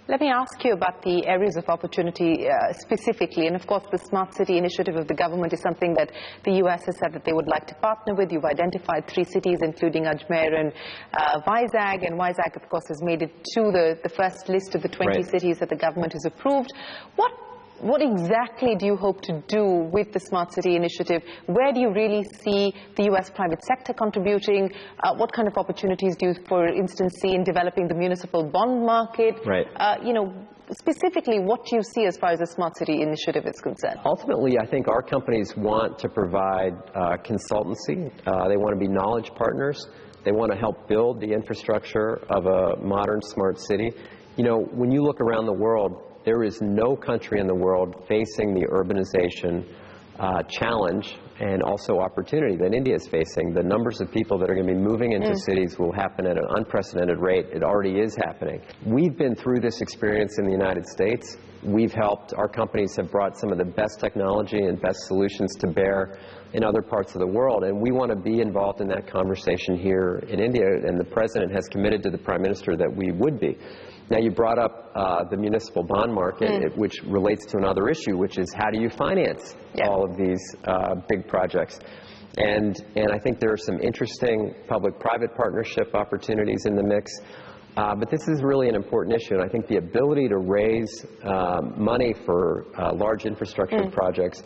Let me ask you about the areas of opportunity specifically, and of course the Smart City initiative of the government is something that the U.S. has said that they would like to partner with. You've identified 3 cities, including Ajmer and Vizag, and Vizag, of course, has made it to the first list of the 20 cities that the government has approved. What exactly do you hope to do with the Smart City initiative? Where do you really see the U.S. private sector contributing? What kind of opportunities do you, for instance, see in developing the municipal bond market? You know, specifically, what do you see as far as the Smart City initiative is concerned? Ultimately, I think our companies want to provide consultancy. They want to be knowledge partners. They want to help build the infrastructure of a modern smart city. You know, when you look around the world, there is no country in the world facing the urbanization challenge and also opportunity that India is facing. The numbers of people that are going to be moving into cities will happen at an unprecedented rate. It already is happening. We've been through this experience in the United States. We've helped, our companies have brought some of the best technology and best solutions to bear in other parts of the world, and we want to be involved in that conversation here in India, and the President has committed to the Prime Minister that we would be. Now, you brought up the municipal bond market, which relates to another issue, which is how do you finance all of these big projects? And I think there are some interesting public-private partnership opportunities in the mix. But this is really an important issue, and I think the ability to raise money for large infrastructure projects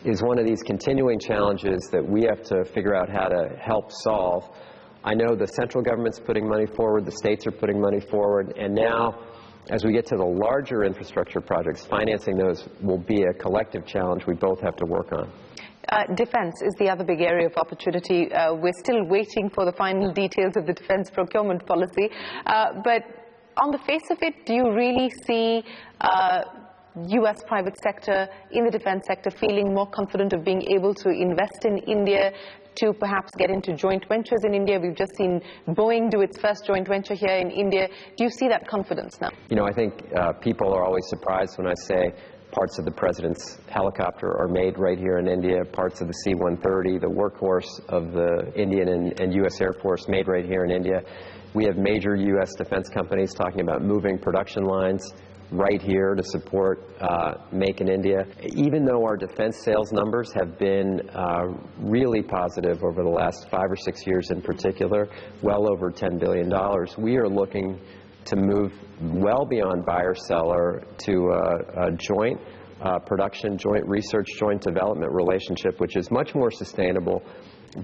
is one of these continuing challenges that we have to figure out how to help solve. I know the central government's putting money forward, the states are putting money forward, and now, as we get to the larger infrastructure projects, financing those will be a collective challenge we both have to work on. Defense is the other big area of opportunity. We're still waiting for the final details of the defense procurement policy. But on the face of it, do you really see U.S. private sector in the defense sector feeling more confident of being able to invest in India, to perhaps get into joint ventures in India? We've just seen Boeing do its first joint venture here in India. Do you see that confidence now? You know, I think people are always surprised when I say parts of the President's helicopter are made right here in India, parts of the C-130, the workhorse of the Indian and U.S. Air Force made right here in India. We have major U.S. defense companies talking about moving production lines right here to support Make in India. Even though our defense sales numbers have been really positive over the last 5 or 6 years in particular, well over $10 billion, we are looking to move well beyond buyer-seller to a joint production, joint research, joint development relationship, which is much more sustainable,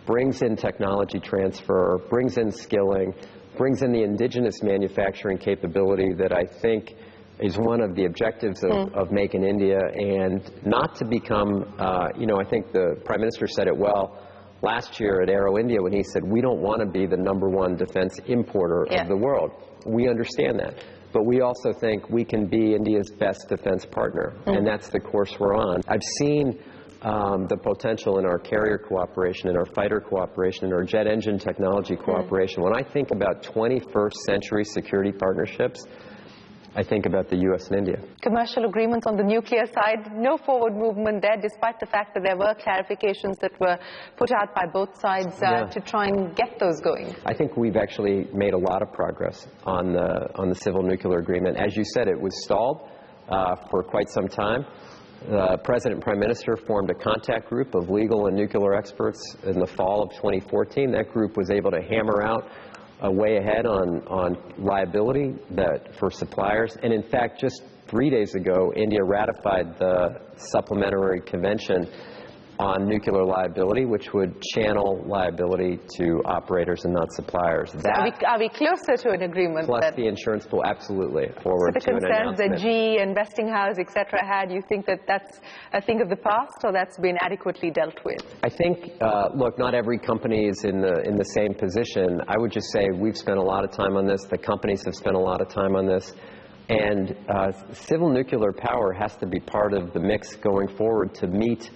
brings in technology transfer, brings in skilling, brings in the indigenous manufacturing capability that I think is one of the objectives of Make in India, and not to become, you know, I think the Prime Minister said it well last year at Aero India when he said, we don't want to be the #1 defense importer of the world. We understand that. But we also think we can be India's best defense partner, and that's the course we're on. I've seen the potential in our carrier cooperation, in our fighter cooperation, in our jet engine technology cooperation. When I think about 21st century security partnerships, I think about the U.S. and India. Commercial agreements on the nuclear side, no forward movement there, despite the fact that there were clarifications that were put out by both sides to try and get those going. I think we've actually made a lot of progress on the civil nuclear agreement. As you said, it was stalled for quite some time. The President and Prime Minister formed a contact group of legal and nuclear experts in the fall of 2014. That group was able to hammer out a way ahead on liability for suppliers. And in fact, just 3 days ago, India ratified the supplementary convention on nuclear liability, which would channel liability to operators and not suppliers. Are we closer to an agreement? Plus the insurance pool, absolutely. Forward so the concerns that GE and Westinghouse, etc., had, you think that that's a thing of the past, or that's been adequately dealt with? I think, look, not every company is in the same position. I would just say we've spent a lot of time on this. The companies have spent a lot of time on this. And civil nuclear power has to be part of the mix going forward to meet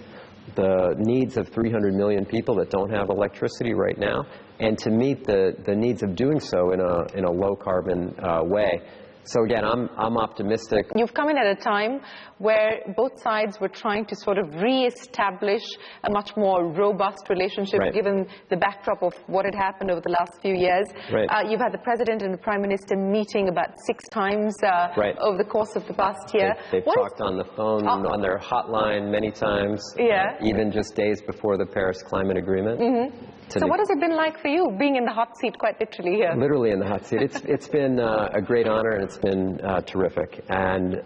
the needs of 300 million people that don't have electricity right now, and to meet the needs of doing so in a low-carbon way. So again, I'm optimistic. You've come in at a time where both sides were trying to sort of re-establish a much more robust relationship, Right. given the backdrop of what had happened over the last few years. Right. You've had the President and the Prime Minister meeting about 6 times Right. over the course of the past year. They've talked on the phone, on their hotline many times, Yeah. even just days before the Paris Climate Agreement. So what has it been like for you, being in the hot seat quite literally here? Literally in the hot seat. It's been a great honor, and it's been terrific. And,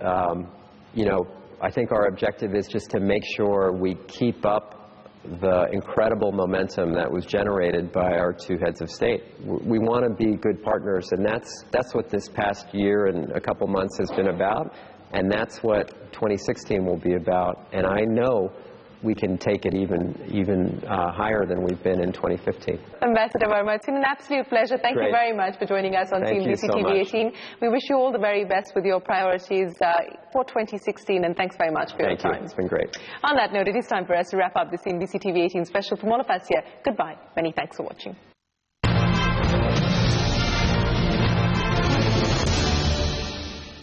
you know, I think our objective is just to make sure we keep up the incredible momentum that was generated by our 2 heads of state. We want to be good partners, and that's what this past year and a couple months has been about, and that's what 2016 will be about. And I know we can take it even higher than we've been in 2015. Ambassador Verma, it's been an absolute pleasure. Thank you very much for joining us on CNBC TV 18. We wish you all the very best with your priorities for 2016, and thanks very much for your time. Thank you. It's been great. On that note, it is time for us to wrap up the CNBC TV 18 special from all of us here. Goodbye. Many thanks for watching.